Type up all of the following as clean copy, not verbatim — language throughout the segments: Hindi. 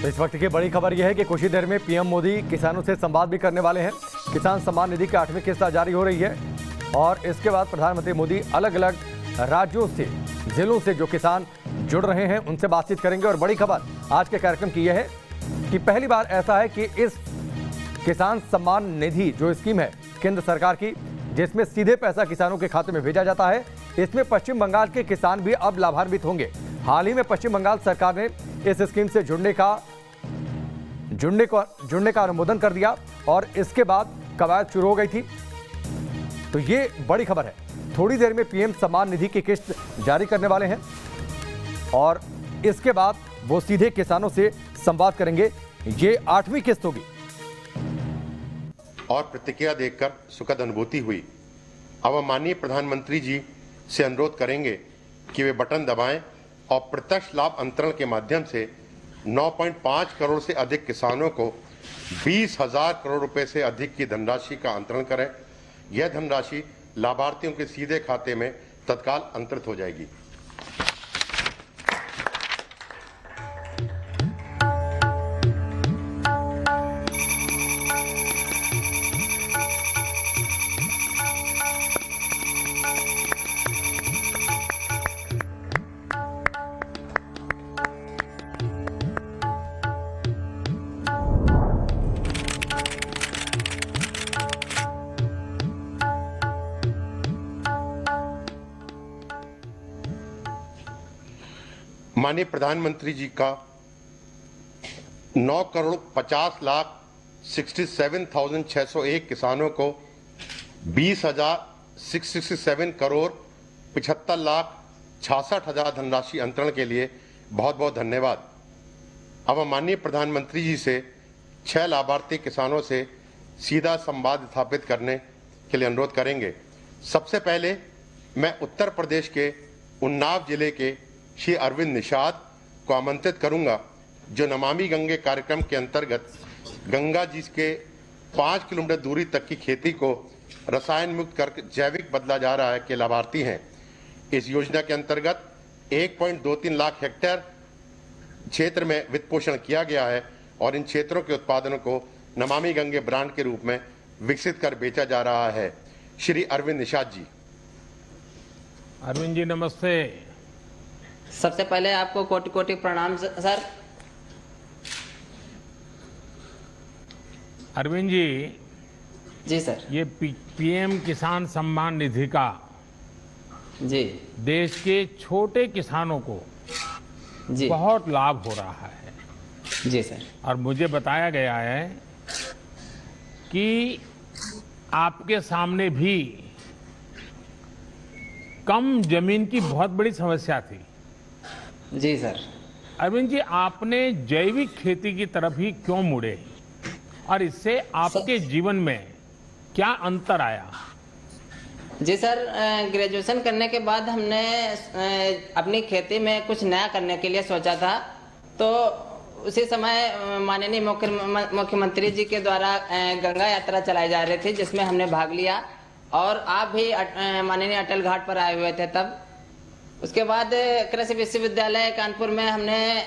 तो इस वक्त की बड़ी खबर यह है कि कुछ ही देर में पीएम मोदी किसानों से संवाद भी करने वाले हैं। किसान सम्मान निधि की 8वीं किस्त जारी हो रही है और इसके बाद प्रधानमंत्री मोदी अलग अलग राज्यों से, जिलों से जो किसान जुड़ रहे हैं उनसे बातचीत करेंगे। और बड़ी खबर आज के कार्यक्रम की यह है कि पहली बार ऐसा है कि इस किसान सम्मान निधि जो स्कीम है केंद्र सरकार की, जिसमें सीधे पैसा किसानों के खाते में भेजा जाता है, इसमें पश्चिम बंगाल के किसान भी अब लाभान्वित होंगे। हाल ही में पश्चिम बंगाल सरकार ने इस स्कीम से जुड़ने का अनुमोदन कर दिया और इसके बाद कवायद शुरू हो गई थी। तो ये बड़ी खबर है। थोड़ी देर में पीएम सम्मान निधि की किस्त जारी करने वाले हैं और इसके बाद वो सीधे किसानों से संवाद करेंगे। ये 8वीं किस्त होगी। और प्रतिक्रिया देखकर सुखद अनुभूति हुई। अब हम माननीय प्रधानमंत्री जी से अनुरोध करेंगे कि वे बटन दबाएं और प्रत्यक्ष लाभ अंतरण के माध्यम से 9.5 करोड़ से अधिक किसानों को 20,000 करोड़ रुपए से अधिक की धनराशि का अंतरण करें। यह धनराशि लाभार्थियों के सीधे खाते में तत्काल अंतरित हो जाएगी। माननीय प्रधानमंत्री जी का 9,50,67,601 किसानों को 20,667 करोड़ 75,66,000 धनराशि अंतरण के लिए बहुत बहुत धन्यवाद। अब हम माननीय प्रधानमंत्री जी से 6 लाभार्थी किसानों से सीधा संवाद स्थापित करने के लिए अनुरोध करेंगे। सबसे पहले मैं उत्तर प्रदेश के उन्नाव जिले के श्री अरविंद निषाद को आमंत्रित करूंगा, जो नमामि गंगे कार्यक्रम के अंतर्गत गंगा जी के 5 किलोमीटर दूरी तक की खेती को रसायन मुक्त कर जैविक बदला जा रहा है के लाभार्थी हैं। इस योजना के अंतर्गत 1.23 लाख हेक्टेयर क्षेत्र में वित्त पोषण किया गया है और इन क्षेत्रों के उत्पादनों को नमामि गंगे ब्रांड के रूप में विकसित कर बेचा जा रहा है। श्री अरविंद निषाद जी। अरविंद जी नमस्ते। सबसे पहले आपको कोटि कोटि प्रणाम सर। अरविंद जी। जी सर। ये पीएम किसान सम्मान निधि का जी देश के छोटे किसानों को जी बहुत लाभ हो रहा है। जी सर। और मुझे बताया गया है कि आपके सामने भी कम जमीन की बहुत बड़ी समस्या थी। जी सर। अरविंद जी, आपने जैविक खेती की तरफ ही क्यों मुड़े और इससे आपके जीवन में क्या अंतर आया? जी सर, ग्रेजुएशन करने के बाद हमने अपनी खेती में कुछ नया करने के लिए सोचा था। तो उसी समय माननीय मुख्यमंत्री जी के द्वारा गंगा यात्रा चलाई जा रही थी, जिसमें हमने भाग लिया और आप भी माननीय अटल घाट पर आए हुए थे तब। उसके बाद कृषि विश्वविद्यालय कानपुर में हमने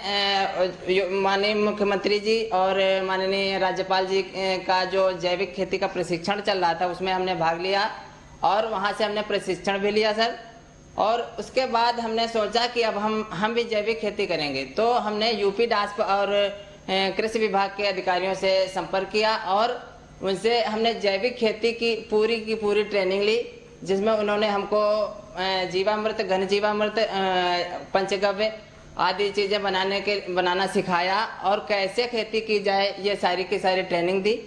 माननीय मुख्यमंत्री जी और माननीय राज्यपाल जी का जो जैविक खेती का प्रशिक्षण चल रहा था उसमें हमने भाग लिया और वहां से हमने प्रशिक्षण भी लिया सर। और उसके बाद हमने सोचा कि अब हम भी जैविक खेती करेंगे। तो हमने यूपी डास्प और कृषि विभाग के अधिकारियों से संपर्क किया और उनसे हमने जैविक खेती की पूरी ट्रेनिंग ली, जिसमें उन्होंने हमको जीवामृत, घन जीवामृत, पंचगव्य आदि चीजें बनाना सिखाया और कैसे खेती की जाए ये सारी की सारी ट्रेनिंग दी।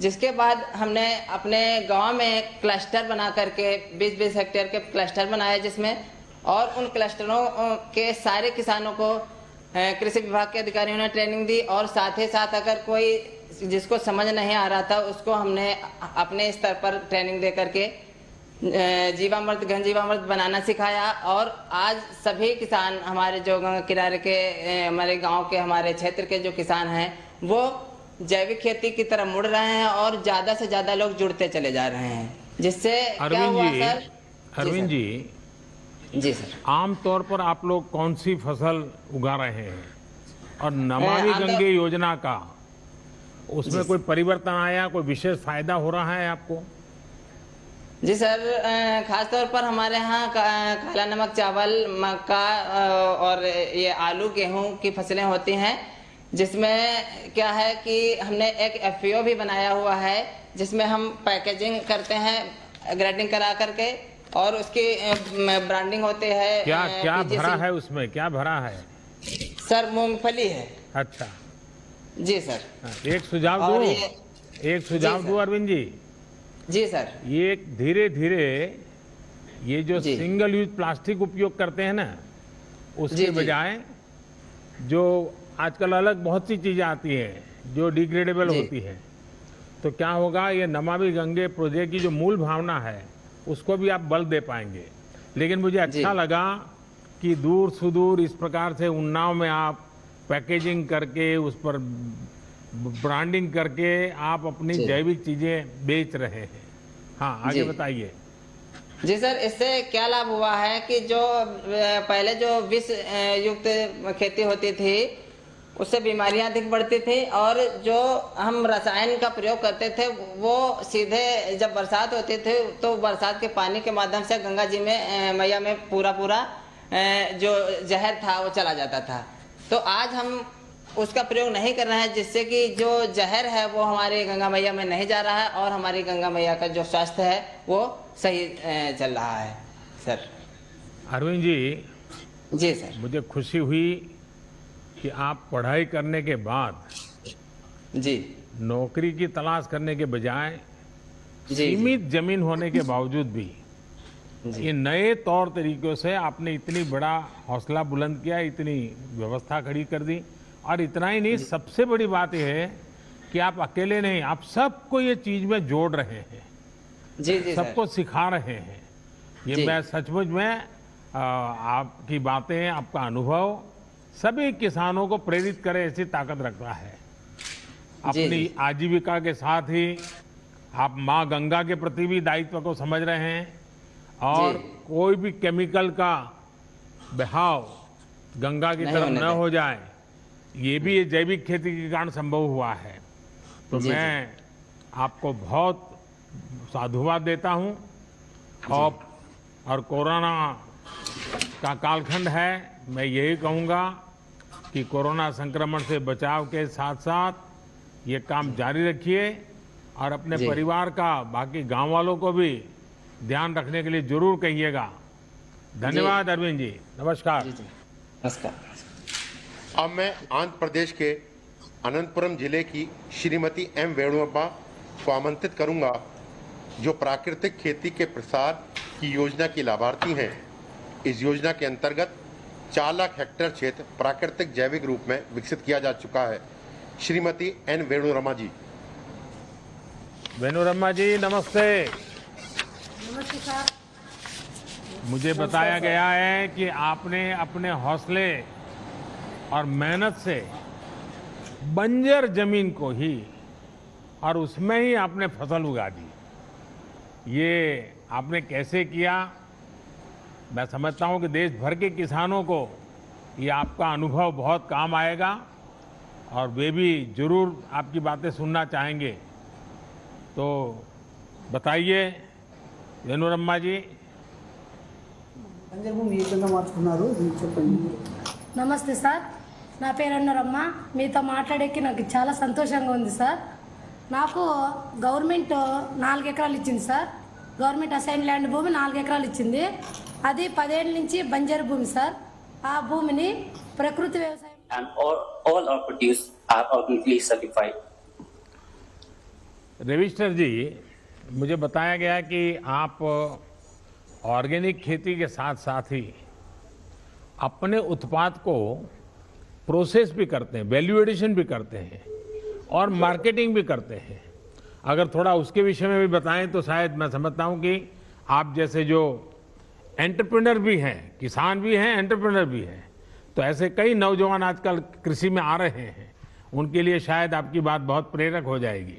जिसके बाद हमने अपने गांव में क्लस्टर बना करके 20-20 हेक्टेयर के क्लस्टर बनाए, जिसमें और उन क्लस्टरों के सारे किसानों को कृषि विभाग के अधिकारियों ने ट्रेनिंग दी और साथ ही साथ अगर कोई जिसको समझ नहीं आ रहा था उसको हमने अपने स्तर पर ट्रेनिंग दे करके जीवामृत, घन जीवामृत बनाना सिखाया। और आज सभी किसान हमारे जो गंगा किनारे के हमारे गांव के हमारे क्षेत्र के जो किसान हैं वो जैविक खेती की तरफ मुड़ रहे हैं और ज्यादा से ज्यादा लोग जुड़ते चले जा रहे हैं। जिससे क्या हुआ सर? अरविंद जी, जी सर। आमतौर पर आप लोग कौन सी फसल उगा रहे हैं? और नमामि आंध्र- गंगे योजना का उसमें कोई परिवर्तन आया, कोई विशेष फायदा हो रहा है आपको? जी सर, खास तौर पर हमारे यहाँ काला नमक चावल, मक्का और ये आलू गेहूं की फसलें होती हैं, जिसमें क्या है कि हमने एक एफपीओ भी बनाया हुआ है, जिसमें हम पैकेजिंग करते हैं ग्रेडिंग करा करके, और उसकी ब्रांडिंग होती है। क्या क्या PGC भरा है उसमें, क्या भरा है? सर मूंगफली है। अच्छा, जी सर। एक सुझाव और दूं, ये एक सुझाव जी दूं सर। अरविंद जी। जी सर। ये धीरे धीरे ये जो जी। सिंगल यूज प्लास्टिक उपयोग करते हैं ना, जी, उसके जी। बजाय जो आजकल अलग बहुत सी चीजें आती हैं जो डिग्रेडेबल जी। होती हैं, तो क्या होगा, ये नमामि गंगे प्रोजेक्ट की जो मूल भावना है उसको भी आप बल दे पाएंगे। लेकिन मुझे अच्छा जी। लगा कि दूर सुदूर इस प्रकार से उन्नाव में आप पैकेजिंग करके उस पर ब्रांडिंग करके आप अपनी जी। जैविक चीजें बेच रहे हैं। हाँ, आगे जी। बताइए। जी सर, इससे क्या लाभ हुआ है कि जो पहले जो विष युक्त खेती होती थी, उससे बीमारियां अधिक बढ़ती थी, और जो हम रसायन का प्रयोग करते थे वो सीधे जब बरसात होती थी तो बरसात के पानी के माध्यम से गंगा जी में मैया में पूरा जो जहर था वो चला जाता था। तो आज हम उसका प्रयोग नहीं कर रहे हैं, जिससे कि जो जहर है वो हमारी गंगा मैया में नहीं जा रहा है, और हमारी गंगा मैया का जो स्वास्थ्य है वो सही चल रहा है सर। अरविंद जी, जी सर। मुझे खुशी हुई कि आप पढ़ाई करने के बाद जी नौकरी की तलाश करने के बजाय जी। सीमित जमीन होने के बावजूद भी जी ये नए तौर तरीकों से आपने इतनी बड़ा हौसला बुलंद किया, इतनी व्यवस्था खड़ी कर दी। और इतना ही नहीं, सबसे बड़ी बात यह है कि आप अकेले नहीं, आप सबको ये चीज में जोड़ रहे हैं, जी जी सर। सबको सिखा रहे हैं। ये जी। मैं सचमुच में आपकी बातें, आपका अनुभव सभी किसानों को प्रेरित करे ऐसी ताकत रखता है। जी, अपनी जी। आजीविका के साथ ही आप माँ गंगा के प्रति भी दायित्व को समझ रहे हैं, और जी। कोई भी केमिकल का बहाव गंगा की नहीं तरफ होने न दें। हो जाए, ये भी ये जैविक खेती के कारण संभव हुआ है। तो जी, मैं आपको बहुत साधुवाद देता हूँ। और कोरोना का कालखंड है, मैं यही कहूँगा कि कोरोना संक्रमण से बचाव के साथ साथ ये काम जारी रखिए, और अपने जी। परिवार का, बाकी गांव वालों को भी ध्यान रखने के लिए जरूर कहिएगा। धन्यवाद अरविंद जी, नमस्कार। जी जी नमस्कार। अब मैं आंध्र प्रदेश के अनंतपुरम जिले की श्रीमती एम वेणुअप्पा को आमंत्रित करूंगा, जो प्राकृतिक खेती के प्रसार की योजना की लाभार्थी हैं। इस योजना के अंतर्गत 4 लाख हेक्टेयर क्षेत्र प्राकृतिक जैविक रूप में विकसित किया जा चुका है। श्रीमती एन वेणुरमा जी। वेणुरम्मा जी, नमस्ते। नमस्ते सर। मुझे बताया गया है कि आपने अपने हौसले और मेहनत से बंजर जमीन को ही, और उसमें ही आपने फसल उगा दी। ये आपने कैसे किया? मैं समझता हूं कि देश भर के किसानों को ये आपका अनुभव बहुत काम आएगा, और वे भी जरूर आपकी बातें सुनना चाहेंगे। तो बताइए वेणुरम्मा जी। భూమి ఏ విధంగా మార్చుకున్నారు మీరు చెప్పండి. నమస్తే సార్, నా పేరు అన్నరమ్మ. మీతో మాట్లాడేకి నాకు చాలా సంతోషంగా ఉంది సార్. నాకు గవర్నమెంట్ 4 ఎకరాలు ఇచ్చింది సార్. గవర్నమెంట్ అసైన్ ల్యాండ్ భూమి 4 ఎకరాలు ఇచ్చింది. అది 10 ఏళ్ళ నుంచి బంజరు భూమి సార్. ఆ భూమిని ప్రకృతి వ్యవసాయం and all our produce are organically certified. Ravishankar जी, मुझे बताया गया कि आप ऑर्गेनिक खेती के साथ साथ ही अपने उत्पाद को प्रोसेस भी करते हैं, वैल्यू एडिशन भी करते हैं, और मार्केटिंग भी करते हैं। अगर थोड़ा उसके विषय में भी बताएं तो शायद मैं समझता हूं कि आप जैसे जो एंटरप्रेन्योर भी हैं, किसान भी हैं, एंटरप्रेन्योर भी हैं, तो ऐसे कई नौजवान आजकल कृषि में आ रहे हैं, उनके लिए शायद आपकी बात बहुत प्रेरक हो जाएगी।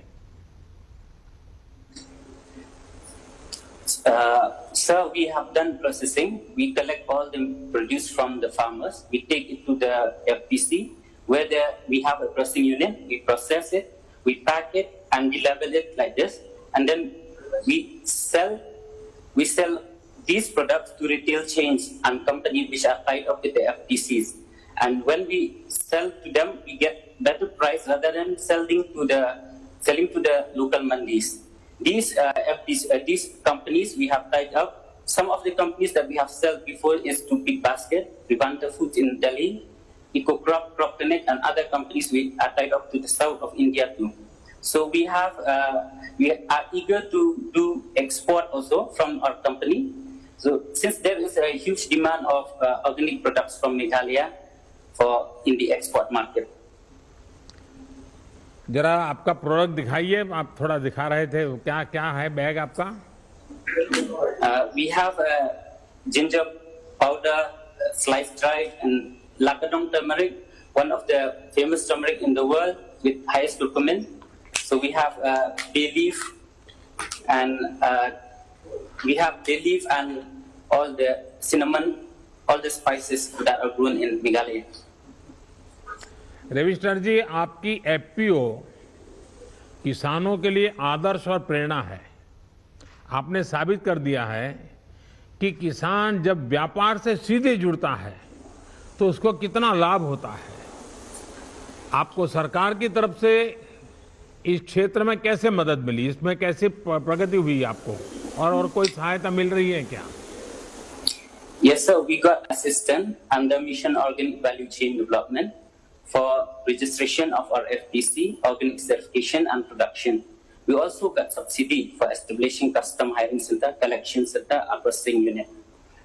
Sir, we have done processing. We collect all the produce from the farmers. We take it to the FPC. where we have a processing unit, we process it, we pack it, and we label it like this, and then we sell these products to retail chains and companies which are tied up with the FTCs. And when we sell to them, we get better price rather than selling to the local mandis. These companies we have tied up. Some of the companies that we have sold before is to Big Basket, Vivanta Foods in Delhi, EcoCrop, Procternet, and other companies we are tied up to the south of India too. So we are eager to do export also from our company. So since there is a huge demand of organic products from Meghalaya in the export market. जरा आपका प्रोडक्ट दिखाइए, आप थोड़ा दिखा रहे थे, क्या क्या है बैग आपका? We have ginger powder, sliced dried, and Lakadong turmeric, one of the famous turmeric in the world with highest curcumin. So we have bay leaf, and all the cinnamon, all the spices that are grown in Meghalaya. Ravishankar जी, आपकी एफपीओ किसानों के लिए आदर्श और प्रेरणा है। आपने साबित कर दिया है कि किसान जब व्यापार से सीधे जुड़ता है तो उसको कितना लाभ होता है। आपको सरकार की तरफ से इस क्षेत्र में कैसे मदद मिली, इसमें कैसे प्रगति हुई आपको, और कोई सहायता मिल रही है क्या? Yes, sir. We got assistance under Mission Organic Value Chain Development for registration of our FTC, organic certification, and production. We also got subsidy for establishing custom hiring center, collection center, and processing unit.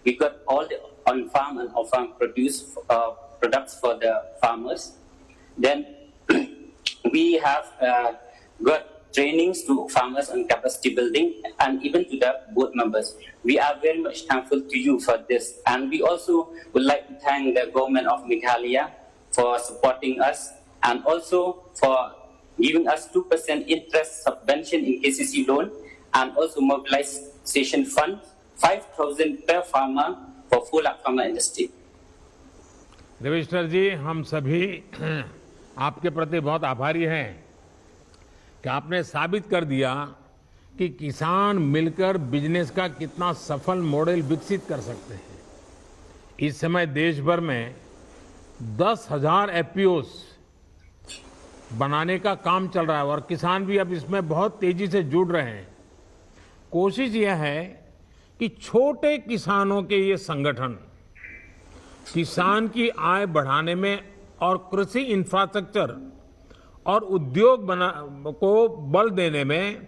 We got all the on-farm and off-farm products for the farmers. Then we have got trainings to farmers on capacity building and even to the board members. We are very much thankful to you for this. And we also would like to thank the government of Meghalaya for supporting us and also for giving us 2% interest subvention in KCC loan and also mobilization fund, 5,000 per farmer for 4 lakh farmer industry. Ravishankar जी, हम सभी आपके प्रति बहुत आभारी हैं कि आपने साबित कर दिया कि किसान मिलकर बिजनेस का कितना सफल मॉडल विकसित कर सकते हैं। इस समय देश भर में 10,000 एफपीओस बनाने का काम चल रहा है और किसान भी अब इसमें बहुत तेजी से जुड़ रहे हैं। कोशिश यह है कि छोटे किसानों के ये संगठन किसान की आय बढ़ाने में और कृषि इंफ्रास्ट्रक्चर और उद्योग को बल देने में,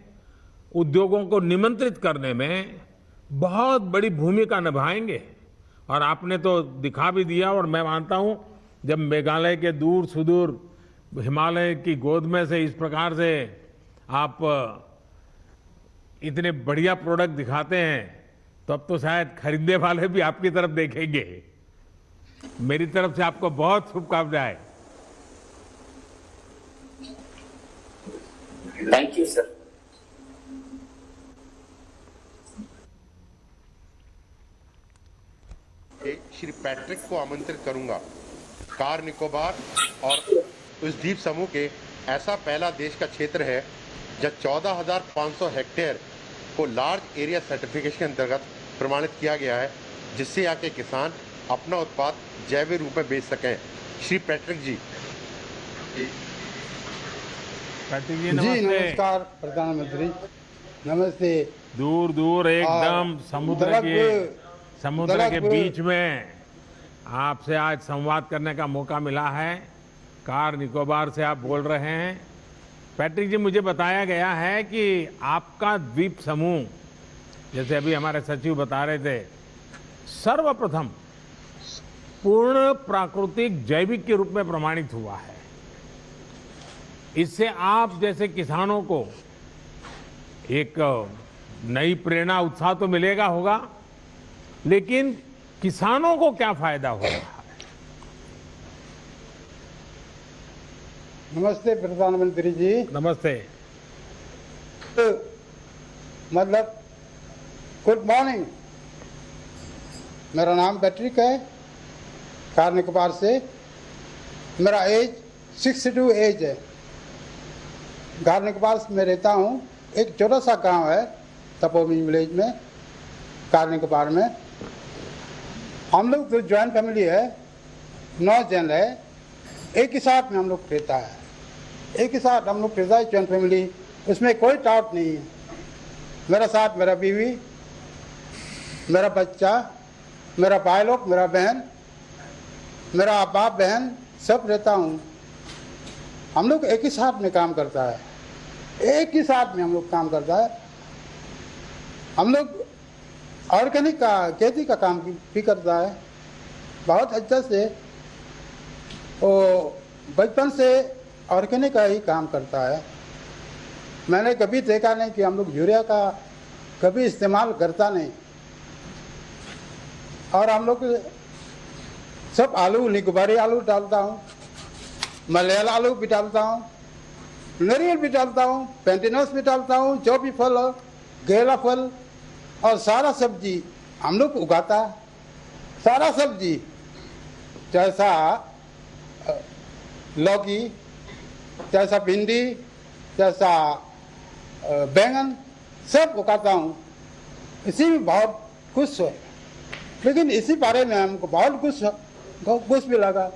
उद्योगों को निमंत्रित करने में बहुत बड़ी भूमिका निभाएंगे। और आपने तो दिखा भी दिया, और मैं मानता हूं जब मेघालय के दूर सुदूर हिमालय की गोद में से इस प्रकार से आप इतने बढ़िया प्रोडक्ट दिखाते हैं तो अब तो शायद खरीदने वाले भी आपकी तरफ देखेंगे। मेरी तरफ से आपको बहुत शुभकामनाएं। Thank you, sir. Shri Patrick को आमंत्रित करूंगा। कार निकोबार और उस द्वीप समूह के ऐसा पहला देश का क्षेत्र है जहां 14,500 हेक्टेयर को लार्ज एरिया सर्टिफिकेशन के अंतर्गत प्रमाणित किया गया है, जिससे यहाँ के किसान अपना उत्पाद जैविक रूप में बेच सकें। श्री पैट्रिक जी। पैट्रिक जी, जी नमस्कार प्रधानमंत्री, नमस्ते। दूर दूर एकदम समुद्र के बीच में आपसे आज संवाद करने का मौका मिला है। कार निकोबार से आप बोल रहे हैं। पैट्रिक जी, मुझे बताया गया है कि आपका द्वीप समूह, जैसे अभी हमारे सचिव बता रहे थे, सर्वप्रथम पूर्ण प्राकृतिक जैविक के रूप में प्रमाणित हुआ है। इससे आप जैसे किसानों को एक नई प्रेरणा, उत्साह तो मिलेगा होगा, लेकिन किसानों को क्या फायदा हो रहा है? नमस्ते प्रधानमंत्री जी। नमस्ते। मतलब गुड मॉर्निंग। मेरा नाम पैट्रिक है, कार निकोबार से। मेरा एज 62 एज है। गारने के पास में रहता हूँ। एक छोटा सा गांव है तपोमी विलेज में, गारने के पार में। हम लोग तो ज्वाइंट फैमिली है, 9 जन है। एक ही साथ में हम लोग रहता है, एक ही साथ हम लोग रहता है, ज्वाइंट फैमिली। उसमें कोई डाउट नहीं है। मेरा साथ मेरा बीवी, मेरा बच्चा, मेरा भाई लोग, मेरा बहन, मेरा बाप बहन सब रहता हूँ। हम लोग एक ही साथ में काम करता है, एक ही साथ में हम लोग काम करता है। हम लोग ऑर्गेनिक का खेती का काम भी करता है बहुत अच्छा से। वो बचपन से ऑर्गेनिक का ही काम करता है। मैंने कभी देखा नहीं कि हम लोग यूरिया का कभी इस्तेमाल करता नहीं। और हम लोग सब आलू, निकोबारी आलू डालता हूँ, मलयाला आलू भी डालता हूँ, नारियल भी डालता हूँ, पेंटिनस भी डालता हूँ, जो भी फल हो, गेला फल और सारा सब्जी हम लोग उगाता है। सारा सब्जी जैसा लौकी, जैसा भिंडी, जैसा बैंगन सब उगाता हूँ। इसी में बहुत खुश है। लेकिन इसी बारे में हमको बहुत कुछ भी लगा।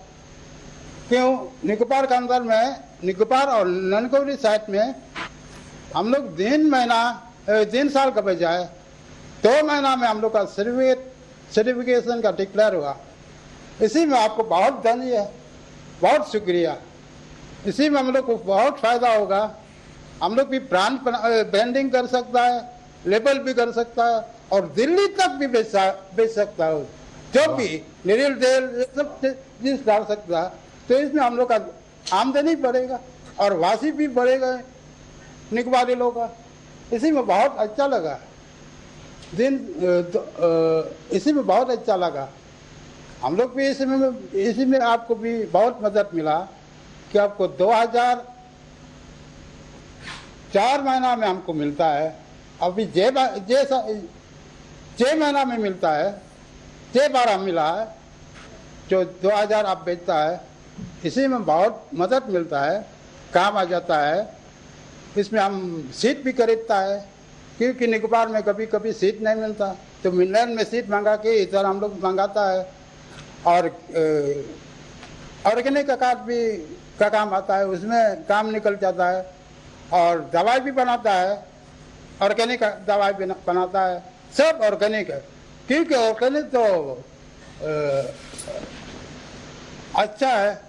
क्यों? निकोबार के अंदर में, निकोबार और ननकोबरी साइड में हम लोग 3 साल का बजाय 2 महीना में हम लोग का सर्टिफिकेशन का डिक्लेयर हुआ। इसी में आपको बहुत धन्य है, बहुत शुक्रिया। इसी में हम लोग को बहुत फायदा होगा। हम लोग भी ब्रांडिंग कर सकता है, लेबल भी कर सकता है और दिल्ली तक भी बेच सकता है। जो भी नारियल तेल सब चीज डाल सकता है। तो इसमें हम लोग का आमदनी बढ़ेगा और वासी भी बढ़ेगा निकोबारी लोग का। इसी में बहुत अच्छा लगा इसी में बहुत अच्छा लगा। हम लोग भी इसी में आपको भी बहुत मदद मिला कि आपको 2004 महीना में हमको मिलता है। अभी 6 महीना में मिलता है, 6 बार मिला है। जो 2000 आप बेचता है, इसी में बहुत मदद मिलता है, काम आ जाता है। इसमें हम सीट भी खरीदता है, क्योंकि निकोबार में कभी कभी सीट नहीं मिलता, तो मिलैंड में सीट मंगा के इधर हम लोग मंगाता है। और ऑर्गेनिक का कार्ड भी का काम आता है, उसमें काम निकल जाता है। और दवाई भी बनाता है, ऑर्गेनिक दवाई भी बनाता है। सब ऑर्गेनिक है, क्योंकि ऑर्गेनिक तो अच्छा है।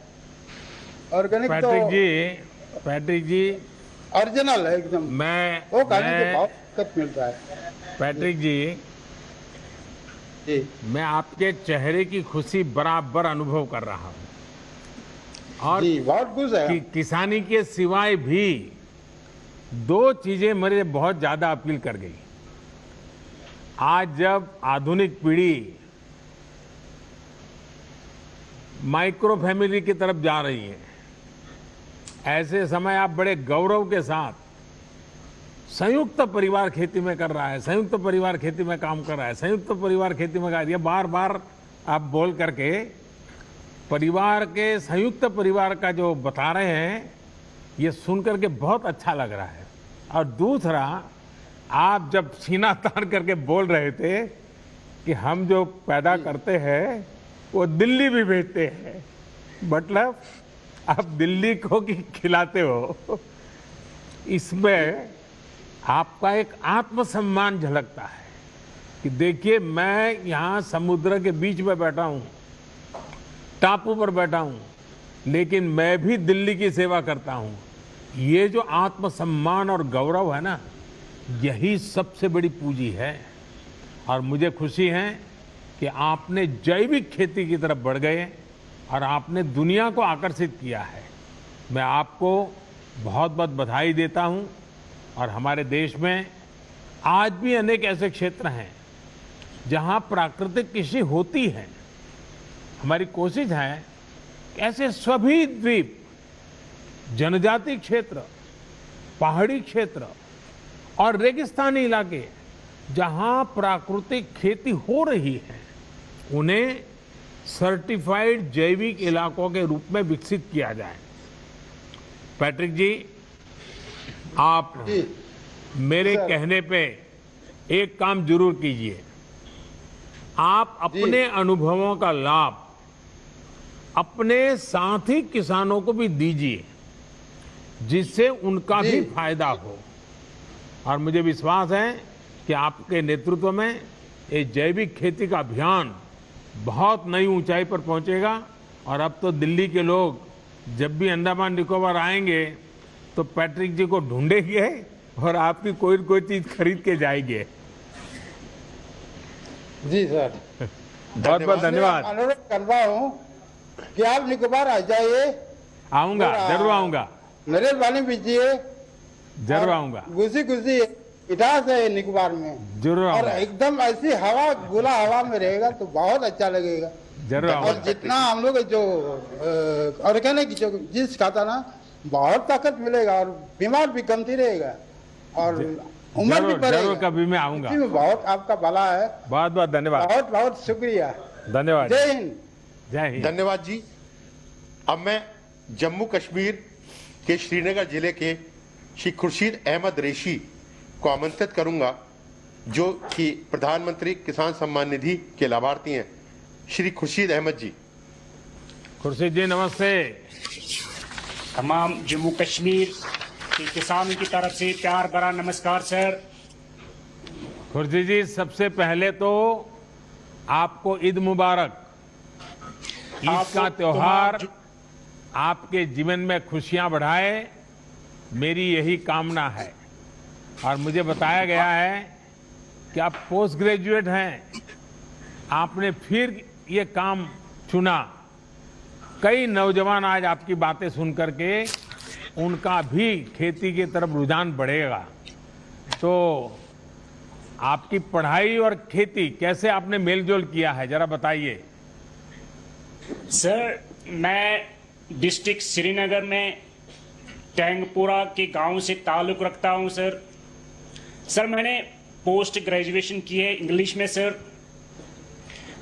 ऑर्गेनिक तो पैट्रिक जी ओरिजिनल है एकदम। वो खाने से बहुत दिक्कत मिलता है। पैट्रिक जी, मैं आपके चेहरे की खुशी बराबर अनुभव कर रहा हूँ। और जी बहुत खुश है। किसानी के सिवाय भी 2 चीजें मेरे बहुत ज्यादा अपील कर गई। आज जब आधुनिक पीढ़ी माइक्रो फैमिली की तरफ जा रही है, ऐसे समय आप बड़े गौरव के साथ संयुक्त परिवार खेती में कर रहा है, संयुक्त परिवार खेती में काम कर रहा है, संयुक्त परिवार खेती में ये बार बार आप बोल करके परिवार के, संयुक्त परिवार का जो बता रहे हैं, ये सुन करके बहुत अच्छा लग रहा है। और दूसरा, आप जब सीना तान करके बोल रहे थे कि हम जो पैदा करते हैं वो दिल्ली भी भेजते हैं, मतलब आप दिल्ली को की खिलाते हो, इसमें आपका एक आत्मसम्मान झलकता है कि देखिए मैं यहाँ समुद्र के बीच में बैठा हूँ, टापू पर बैठा हूँ, लेकिन मैं भी दिल्ली की सेवा करता हूँ। ये जो आत्मसम्मान और गौरव है ना, यही सबसे बड़ी पूंजी है। और मुझे खुशी है कि आपने जैविक खेती की तरफ बढ़ गए और आपने दुनिया को आकर्षित किया है। मैं आपको बहुत बहुत बधाई देता हूं। और हमारे देश में आज भी अनेक ऐसे क्षेत्र हैं जहां प्राकृतिक कृषि होती है। हमारी कोशिश है कि ऐसे सभी द्वीप, जनजाति क्षेत्र, पहाड़ी क्षेत्र और रेगिस्तानी इलाके जहां प्राकृतिक खेती हो रही है, उन्हें सर्टिफाइड जैविक इलाकों के रूप में विकसित किया जाए। पैट्रिक जी, आप जी मेरे सर। कहने पे एक काम जरूर कीजिए। आप अपने अनुभवों का लाभ अपने साथी किसानों को भी दीजिए, जिससे उनका जी। भी फायदा हो। और मुझे विश्वास है कि आपके नेतृत्व में ये जैविक खेती का अभियान बहुत नई ऊंचाई पर पहुंचेगा। और अब तो दिल्ली के लोग जब भी अंडमान निकोबार आएंगे तो पैट्रिक जी को ढूंढेंगे और आपकी कोई न कोई चीज खरीद के जाएंगे। जी सर, बहुत बहुत धन्यवाद। मैं अनुरोध कर रहा हूँ कि आप निकोबार आ जाइए, आऊंगा, जरूर आऊंगा, मेरे पानी पीजिए, जरूर आऊंगा, घुसी घुसी मिठास है निकोबार में, जरूर और आऊंगा, एकदम ऐसी हवा, खुला हवा में रहेगा तो बहुत अच्छा लगेगा। जरूर और आऊंगा। जितना हम लोग जो ऑर्गेनिक जो चीज खाता ना, बहुत ताकत मिलेगा और बीमार भी कमती रहेगा और उम्र भी जरूर बढ़ेगा। जरूर कभी मैं आऊंगा। इसी में बहुत आपका भला है। बहुत बहुत धन्यवाद। बहुत बहुत शुक्रिया। धन्यवाद। जय हिंद। जय हिंद। धन्यवाद जी। अब मैं जम्मू कश्मीर के श्रीनगर जिले के श्री खुर्शीद अहमद रेशी को आमंत्रित करूंगा, जो कि प्रधानमंत्री किसान सम्मान निधि के लाभार्थी हैं। श्री खुर्शीद अहमद जी। खुर्शीद जी नमस्ते। तमाम जम्मू कश्मीर के किसानों की तरफ से प्यार भरा नमस्कार सर। खुर्शीद जी, सबसे पहले तो आपको ईद मुबारक। ईद आपको का त्योहार तमाम आपके जीवन में खुशियां बढ़ाए, मेरी यही कामना है। और मुझे बताया गया है कि आप पोस्ट ग्रेजुएट हैं, आपने फिर ये काम चुना। कई नौजवान आज आपकी बातें सुन करके उनका भी खेती की तरफ रुझान बढ़ेगा। तो आपकी पढ़ाई और खेती कैसे आपने मेलजोल किया है, जरा बताइए। सर, मैं डिस्ट्रिक्ट श्रीनगर में टैंगपुरा के गांव से ताल्लुक रखता हूं सर। सर, मैंने पोस्ट ग्रेजुएशन की है इंग्लिश में सर।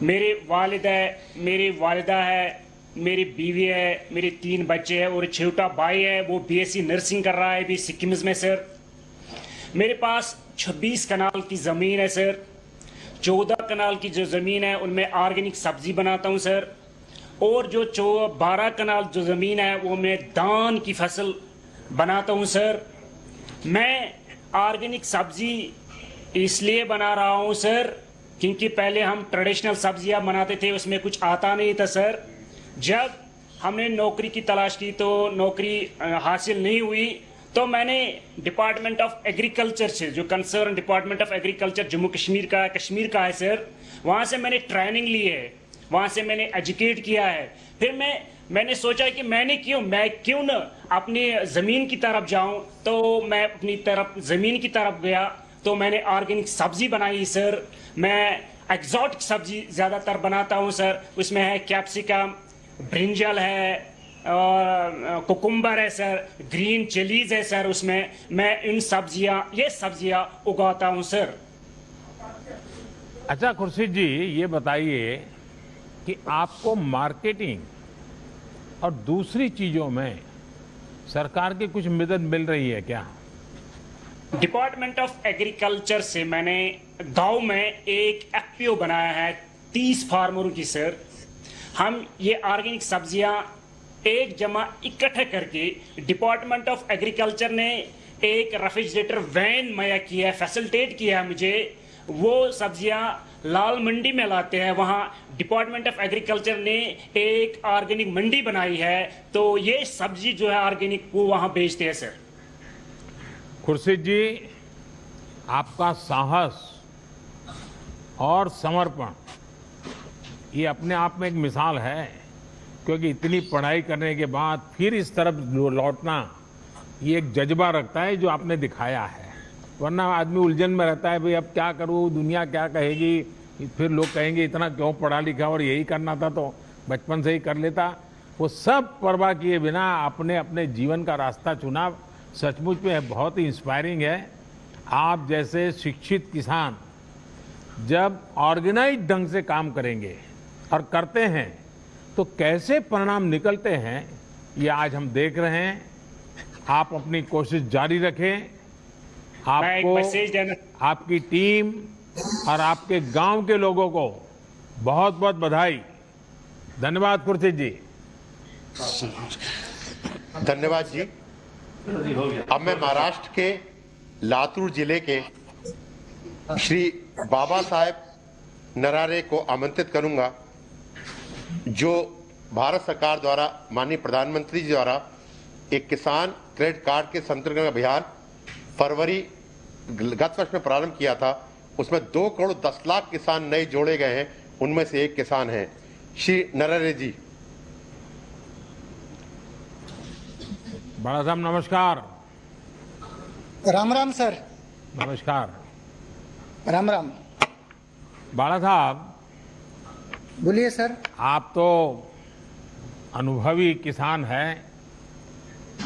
मेरे वालिद है, मेरी वालिदा है, मेरी बीवी है, मेरे 3 बच्चे हैं और छोटा भाई है, वो बीएससी नर्सिंग कर रहा है अभी सिक्किम में सर। मेरे पास 26 कनाल की ज़मीन है सर। 14 कनाल की जो ज़मीन है उनमें ऑर्गेनिक सब्जी बनाता हूं सर, और जो 12 कनाल जो ज़मीन है वो मैं धान की फसल बनाता हूं सर। मैं ऑर्गेनिक सब्जी इसलिए बना रहा हूं सर क्योंकि पहले हम ट्रेडिशनल सब्जियां बनाते थे, उसमें कुछ आता नहीं था सर। जब हमने नौकरी की तलाश की तो नौकरी हासिल नहीं हुई, तो मैंने डिपार्टमेंट ऑफ एग्रीकल्चर से, जो concern department of agriculture Jammu Kashmir का है सर, वहाँ से मैंने ट्रेनिंग ली है, वहाँ से मैंने एजुकेट किया है। फिर मैंने सोचा कि मैं क्यों न अपनी ज़मीन की तरफ जाऊं, तो मैं अपनी तरफ ज़मीन की तरफ गया, तो मैंने ऑर्गेनिक सब्जी बनाई सर। मैं एक्सोटिक सब्जी ज़्यादातर बनाता हूं सर। उसमें है कैप्सिकम, ब्रिंजल है और कुकुम्बर है सर, ग्रीन चिलीज है सर। उसमें मैं ये सब्जियां उगाता हूं सर। अच्छा खुर्शीद जी, ये बताइए कि आपको मार्केटिंग और दूसरी चीजों में सरकार की कुछ मदद मिल रही है क्या? डिपार्टमेंट ऑफ एग्रीकल्चर से मैंने गांव में एक एफपीओ बनाया है 30 फार्मरों की सर। हम ये ऑर्गेनिक सब्जियां एक जमा इकट्ठे करके डिपार्टमेंट ऑफ एग्रीकल्चर ने एक रेफ्रिजरेटर वैन मुहैया किया है, फैसिलिटेट किया है मुझे। वो सब्जियां लाल मंडी में लाते हैं, वहां डिपार्टमेंट ऑफ एग्रीकल्चर ने एक ऑर्गेनिक मंडी बनाई है, तो ये सब्जी जो है ऑर्गेनिक वो वहां बेचते हैं सर। खुर्शीद जी, आपका साहस और समर्पण ये अपने आप में एक मिसाल है, क्योंकि इतनी पढ़ाई करने के बाद फिर इस तरफ लौटना ये एक जज्बा रखता है जो आपने दिखाया है। वरना आदमी उलझन में रहता है, भाई अब क्या करूँ, दुनिया क्या कहेगी, फिर लोग कहेंगे इतना क्यों पढ़ा लिखा और यही करना था तो बचपन से ही कर लेता। वो सब परवाह किए बिना आपने अपने जीवन का रास्ता चुना, सचमुच में बहुत ही इंस्पायरिंग है। आप जैसे शिक्षित किसान जब ऑर्गेनाइज ढंग से काम करेंगे और करते हैं तो कैसे परिणाम निकलते हैं, ये आज हम देख रहे हैं। आप अपनी कोशिश जारी रखें। मैं एक मैसेज देना आपकी टीम और आपके गांव के लोगों को बहुत बहुत बधाई। धन्यवाद खुर्शीद जी। धन्यवाद जी। अब मैं महाराष्ट्र के लातूर जिले के श्री बाबा साहेब नरारे को आमंत्रित करूंगा, जो भारत सरकार द्वारा माननीय प्रधानमंत्री जी द्वारा एक किसान क्रेडिट कार्ड के संतर्गत अभियान फरवरी गत वर्ष में प्रारंभ किया था। उसमें 2 करोड़ 10 लाख किसान नए जोड़े गए हैं। उनमें से एक किसान हैं श्री नरहरे जी। बड़ा साहब नमस्कार। राम राम सर। नमस्कार। राम राम। बाला साहब बोलिए सर। आप तो अनुभवी किसान हैं,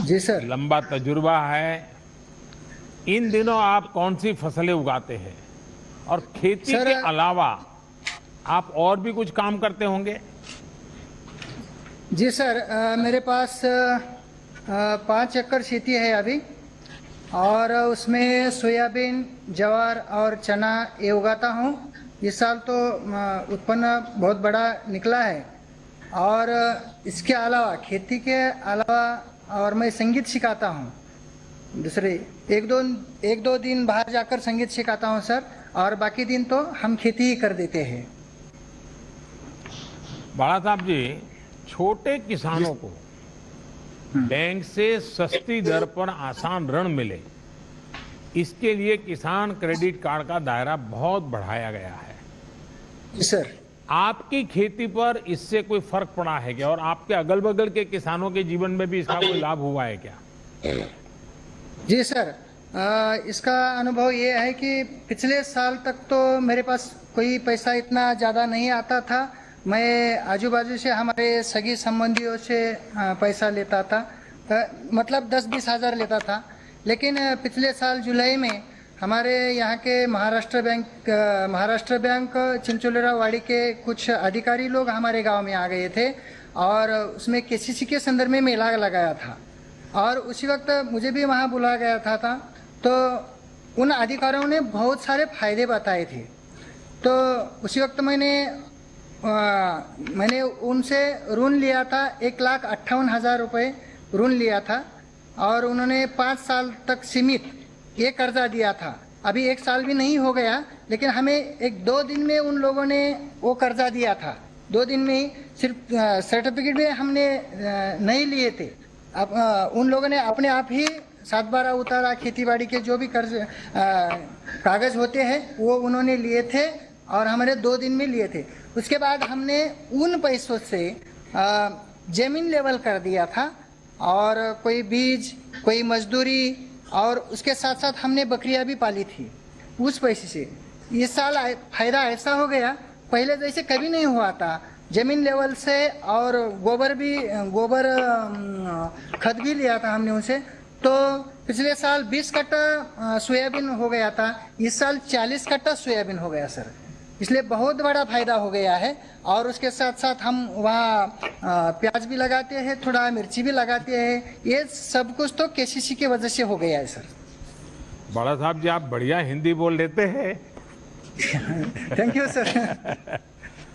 जी सर। लंबा तजुर्बा है। इन दिनों आप कौन सी फसलें उगाते हैं और खेती सर, के अलावा आप और भी कुछ काम करते होंगे? जी सर, मेरे पास 5 एकड़ खेती है अभी, और उसमें सोयाबीन, ज्वार और चना ये उगाता हूँ। इस साल तो उत्पन्न बहुत बड़ा निकला है। और इसके अलावा, खेती के अलावा, और मैं संगीत सिखाता हूँ। दूसरे एक दो दिन बाहर जाकर संगीत सिखाता हूँ सर, और बाकी दिन तो हम खेती ही कर देते हैं। बाला साहब जी, छोटे किसानों को बैंक से सस्ती दर पर आसान ऋण मिले, इसके लिए किसान क्रेडिट कार्ड का दायरा बहुत बढ़ाया गया है। जी सर। आपकी खेती पर इससे कोई फर्क पड़ा है क्या, और आपके अगल बगल के किसानों के जीवन में भी इसका कोई लाभ हुआ है क्या? जी सर, इसका अनुभव ये है कि पिछले साल तक तो मेरे पास कोई पैसा इतना ज़्यादा नहीं आता था। मैं आजू बाजू से हमारे सगी संबंधियों से पैसा लेता था, मतलब 10-20 हज़ार लेता था। लेकिन पिछले साल जुलाई में हमारे यहाँ के महाराष्ट्र बैंक चिंचोलेरा वाड़ी के कुछ अधिकारी लोग हमारे गांव में आ गए थे, और उसमें केसीसी के संदर्भ में मेला लगाया था, और उसी वक्त मुझे भी वहाँ बुलाया गया था। तो उन अधिकारियों ने बहुत सारे फायदे बताए थे। तो उसी वक्त मैंने उनसे ऋण लिया था, 1,58,000 रुपये ऋण लिया था, और उन्होंने 5 साल तक सीमित ये कर्जा दिया था। अभी 1 साल भी नहीं हो गया, लेकिन हमें 1-2 दिन में उन लोगों ने वो कर्जा दिया था। 2 दिन में ही सिर्फ सर्टिफिकेट भी हमने नहीं लिए थे। अब उन लोगों ने अपने आप ही 7/12 उतारा, खेतीबाड़ी के जो भी कर्ज कागज होते हैं वो उन्होंने लिए थे, और हमारे 2 दिन में लिए थे। उसके बाद हमने उन पैसों से जमीन लेवल कर दिया था, और कोई बीज, कोई मजदूरी, और उसके साथ साथ हमने बकरियां भी पाली थी उस पैसे से। इस साल फायदा ऐसा हो गया, पहले जैसे कभी नहीं हुआ था। जमीन लेवल से, और गोबर खत भी लिया था हमने उनसे। तो पिछले साल 20 कट्टा सोयाबीन हो गया था, इस साल 40 कट्टा सोयाबीन हो गया सर। इसलिए बहुत बड़ा फायदा हो गया है। और उसके साथ साथ हम वहाँ प्याज भी लगाते हैं, थोड़ा मिर्ची भी लगाते हैं। ये सब कुछ तो केसीसी की वजह से हो गया है सर। बड़ा साहब जी, आप बढ़िया हिंदी बोल लेते हैं। Thank you sir.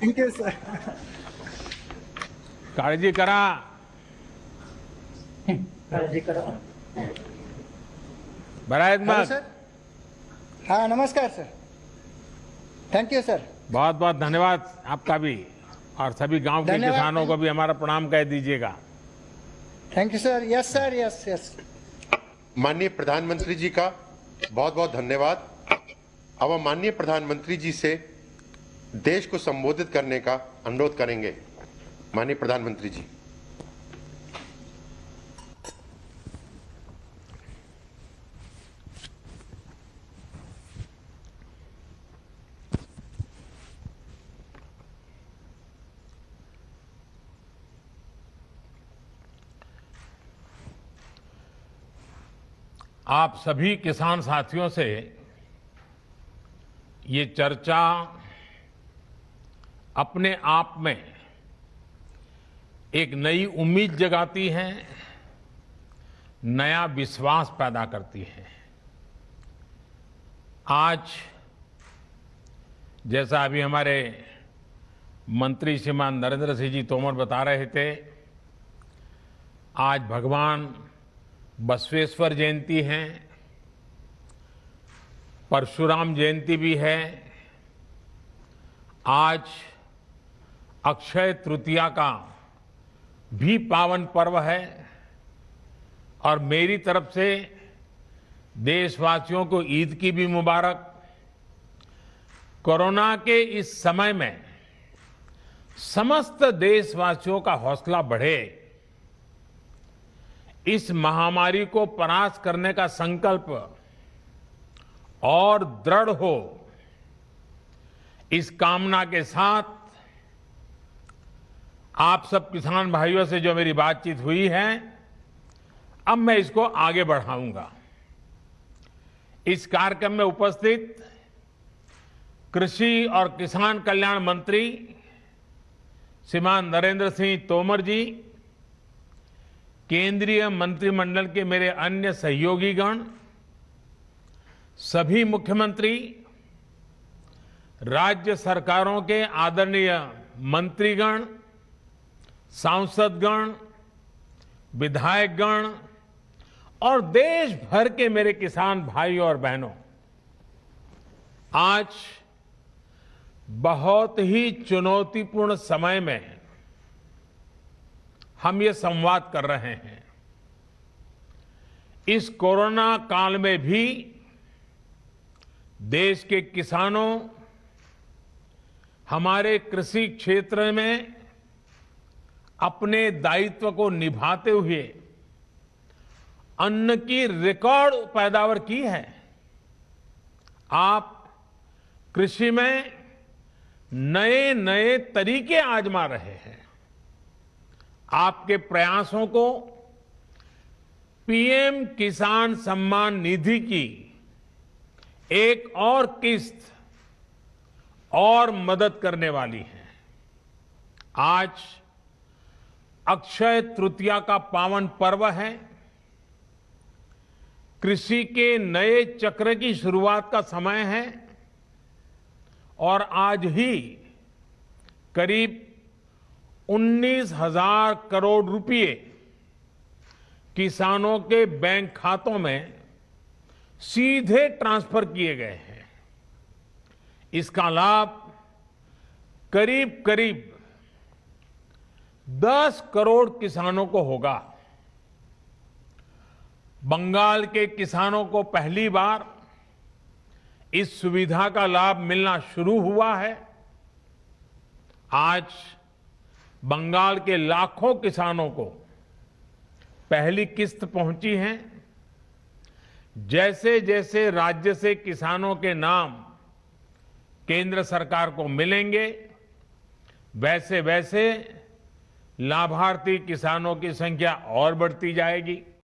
Thank you sir. काळजी करा। काळजी करा। बरं आहेत हेलो मग? सर। हाँ नमस्कार सर। Thank you sir. बहुत बहुत धन्यवाद आपका भी, और सभी गांव के धन्यवाद। किसानों को भी हमारा प्रणाम कह दीजिएगा। Thank you sir. Yes sir, yes yes. माननीय प्रधानमंत्री जी का बहुत बहुत धन्यवाद। अब हम माननीय प्रधानमंत्री जी से देश को संबोधित करने का अनुरोध करेंगे। माननीय प्रधानमंत्री जी। आप सभी किसान साथियों से ये चर्चा अपने आप में एक नई उम्मीद जगाती है, नया विश्वास पैदा करती है। आज जैसा अभी हमारे मंत्री श्रीमान नरेंद्र सिंह जी तोमर बता रहे थे, आज भगवान बसवेश्वर जयंती है, परशुराम जयंती भी है, आज अक्षय तृतीया का भी पावन पर्व है और मेरी तरफ से देशवासियों को ईद की भी मुबारक। कोरोना के इस समय में समस्त देशवासियों का हौसला बढ़े, इस महामारी को परास्त करने का संकल्प और दृढ़ हो, इस कामना के साथ आप सब किसान भाइयों से जो मेरी बातचीत हुई है, अब मैं इसको आगे बढ़ाऊंगा। इस कार्यक्रम में उपस्थित कृषि और किसान कल्याण मंत्री श्रीमान नरेंद्र सिंह तोमर जी, केंद्रीय मंत्रिमंडल के मेरे अन्य सहयोगीगण, सभी मुख्यमंत्री, राज्य सरकारों के आदरणीय मंत्रीगण, सांसदगण, विधायकगण और देश भर के मेरे किसान भाई और बहनों, आज बहुत ही चुनौतीपूर्ण समय में हम ये संवाद कर रहे हैं। इस कोरोना काल में भी देश के किसानों, हमारे कृषि क्षेत्र में अपने दायित्व को निभाते हुए अन्न की रिकॉर्ड पैदावार की है। आप कृषि में नए नए तरीके आजमा रहे हैं। आपके प्रयासों को पीएम किसान सम्मान निधि की एक और किस्त और मदद करने वाली है। आज अक्षय तृतीया का पावन पर्व है। कृषि के नए चक्र की शुरुआत का समय है और आज ही करीब 19,000 करोड़ रुपए किसानों के बैंक खातों में सीधे ट्रांसफर किए गए हैं। इसका लाभ करीब करीब 10 करोड़ किसानों को होगा। बंगाल के किसानों को पहली बार इस सुविधा का लाभ मिलना शुरू हुआ है। आज बंगाल के लाखों किसानों को पहली किस्त पहुंची है। जैसे जैसे राज्य से किसानों के नाम केंद्र सरकार को मिलेंगे, वैसे वैसे लाभार्थी किसानों की संख्या और बढ़ती जाएगी।